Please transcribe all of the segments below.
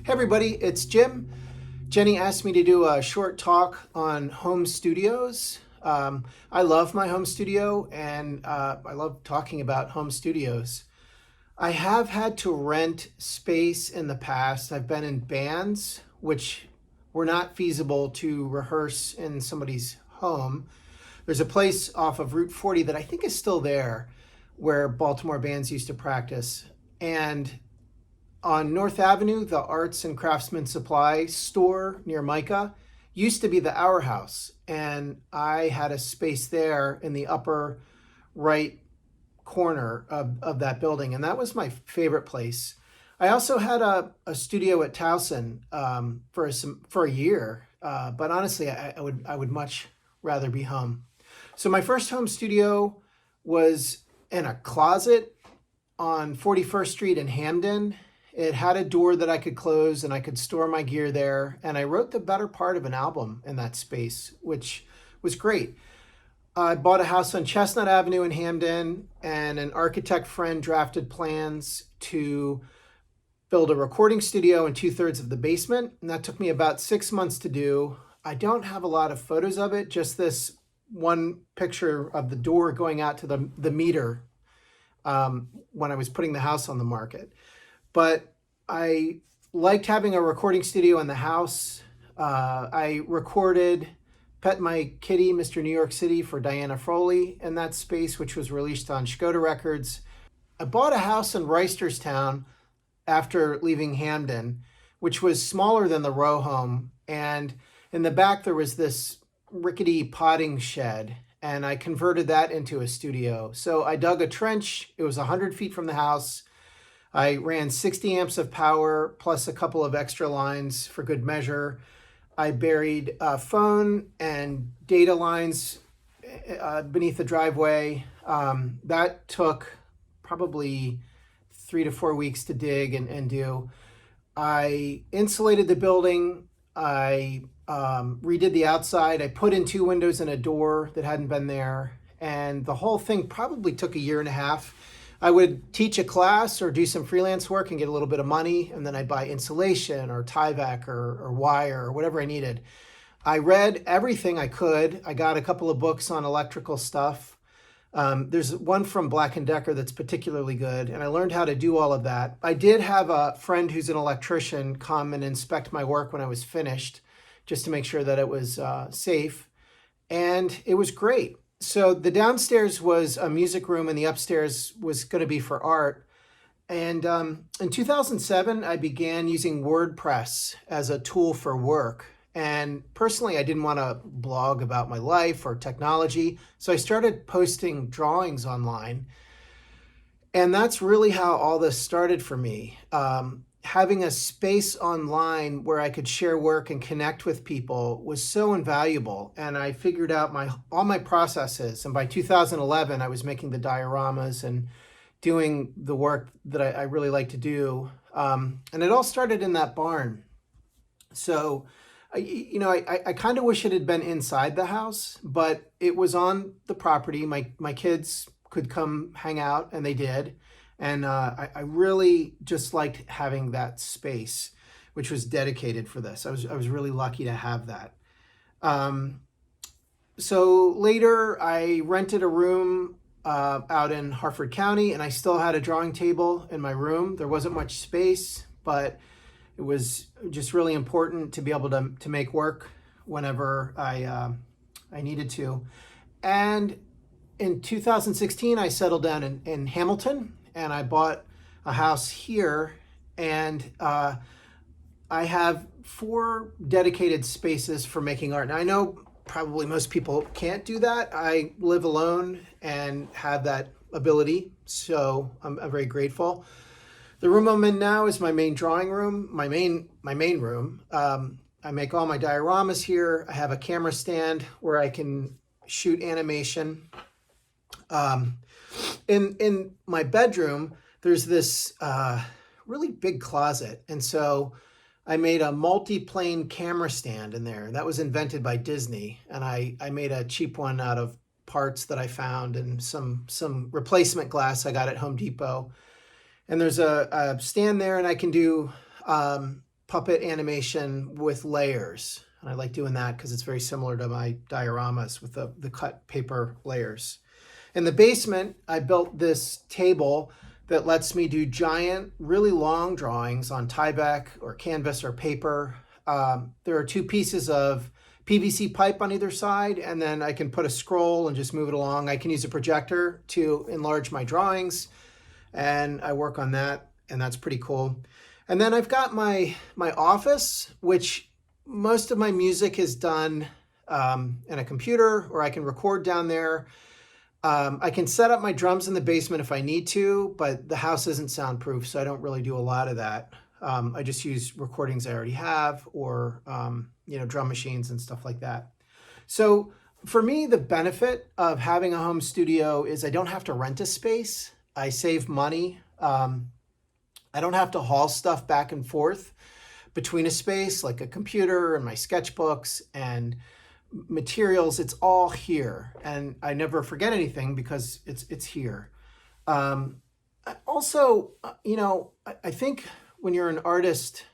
Hey everybody, it's Jim. Jenny asked me to do a short talk on home studios. I love my home studio and I love talking about home studios. I have had to rent space in the past. I've been in bands which were not feasible to rehearse in somebody's home. There's a place off of Route 40 that I think is still there where Baltimore bands used to practice. And on North Avenue, the Arts and Craftsman Supply store near Micah used to be the Hour House. And I had a space there in the upper right corner of that building. And that was my favorite place. I also had a studio at Towson for a year. But honestly, I would much rather be home. So my first home studio was in a closet on 41st Street in Hamden. It had a door that I could close and I could store my gear there. And I wrote the better part of an album in that space, which was great. I bought a house on Chestnut Avenue in Hamden, and an architect friend drafted plans to build a recording studio in 2/3 of the basement. And that took me about 6 months to do. I don't have a lot of photos of it, just this one picture of the door going out to the meter when I was putting the house on the market. But I liked having a recording studio in the house. I recorded Pet My Kitty, Mr. New York City for Diana Froley in that space, which was released on Škoda Records. I bought a house in Reisterstown after leaving Hamden, which was smaller than the row home. And in the back, there was this rickety potting shed, and I converted that into a studio. So I dug a trench. It was 100 feet from the house. I ran 60 amps of power plus a couple of extra lines for good measure. I buried phone and data lines beneath the driveway. That took probably 3 to 4 weeks to dig and do. I insulated the building. I redid the outside. I put in 2 windows and a door that hadn't been there. And the whole thing probably took a year and a half. I would teach a class or do some freelance work and get a little bit of money, and then I'd buy insulation or Tyvek or wire or whatever I needed. I read everything I could. I got a couple of books on electrical stuff. There's one from Black & Decker that's particularly good, and I learned how to do all of that. I did have a friend who's an electrician come and inspect my work when I was finished, just to make sure that it was safe, and it was great. So the downstairs was a music room and the upstairs was going to be for art. And in 2007, I began using WordPress as a tool for work. And personally, I didn't want to blog about my life or technology. So I started posting drawings online. And that's really how all this started for me. Having a space online where I could share work and connect with people was so invaluable. And I figured out all my processes. And by 2011, I was making the dioramas and doing the work that I really like to do. And it all started in that barn. So, I kind of wish it had been inside the house, but it was on the property. My kids could come hang out, and they did. And I really just liked having that space, which was dedicated for this. I was really lucky to have that. So later, I rented a room out in Harford County, and I still had a drawing table in my room. There wasn't much space, but it was just really important to be able to make work whenever I needed to. And in 2016, I settled down in Hamilton. And I bought a house here, and I have 4 dedicated spaces for making art. Now, I know probably most people can't do that. I live alone and have that ability, so I'm very grateful. The room I'm in now is my main drawing room, my main room. I make all my dioramas here. I have a camera stand where I can shoot animation. In my bedroom, there's this really big closet. And so I made a multi-plane camera stand in there. That was invented by Disney. And I made a cheap one out of parts that I found and some replacement glass I got at Home Depot. And there's a stand there, and I can do puppet animation with layers. And I like doing that because it's very similar to my dioramas with the cut paper layers. In the basement, I built this table that lets me do giant, really long drawings on Tyvek or canvas or paper. There are two pieces of PVC pipe on either side, and then I can put a scroll and just move it along. I can use a projector to enlarge my drawings, and I work on that, and that's pretty cool. And then I've got my office, which most of my music is done in a computer, or I can record down there. I can set up my drums in the basement if I need to, but the house isn't soundproof, so I don't really do a lot of that. I just use recordings I already have, or drum machines and stuff like that. So for me, the benefit of having a home studio is I don't have to rent a space. I save money. I don't have to haul stuff back and forth between a space like a computer and my sketchbooks and materials. It's all here, and I never forget anything because it's here. Also, I think when you're an artist,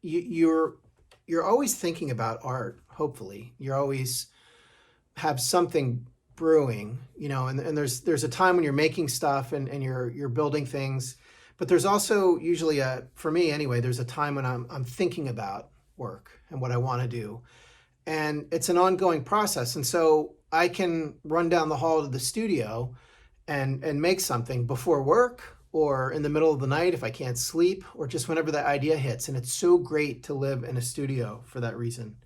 you're always thinking about art. Hopefully, you always have something brewing, and there's a time when you're making stuff and you're building things, but there's also usually for me anyway, there's a time when I'm thinking about work and what I want to do. And it's an ongoing process. And so I can run down the hall to the studio and make something before work or in the middle of the night if I can't sleep, or just whenever that idea hits. And it's so great to live in a studio for that reason.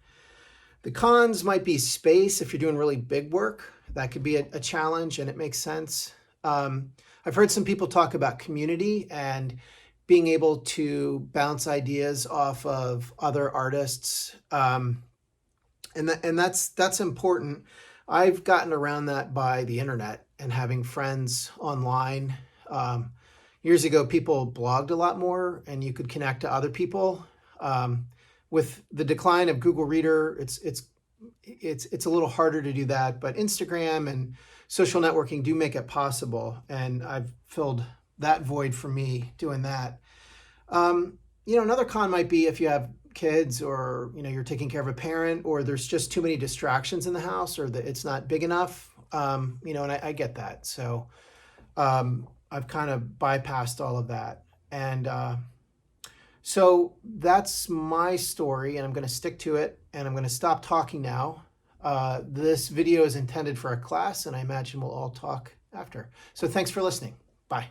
The cons might be space. If you're doing really big work, that could be a challenge, and it makes sense. I've heard some people talk about community and being able to bounce ideas off of other artists. And that's important. I've gotten around that by the internet and having friends online. Years ago, people blogged a lot more, and you could connect to other people. With the decline of Google Reader, it's a little harder to do that. But Instagram and social networking do make it possible, and I've filled that void for me doing that. Another con might be if you have kids, or you're taking care of a parent, or there's just too many distractions in the house, or that it's not big enough. And I get that. So I've kind of bypassed all of that. And so that's my story, and I'm going to stick to it, and I'm going to stop talking now. This video is intended for a class, and I imagine we'll all talk after. So thanks for listening. Bye.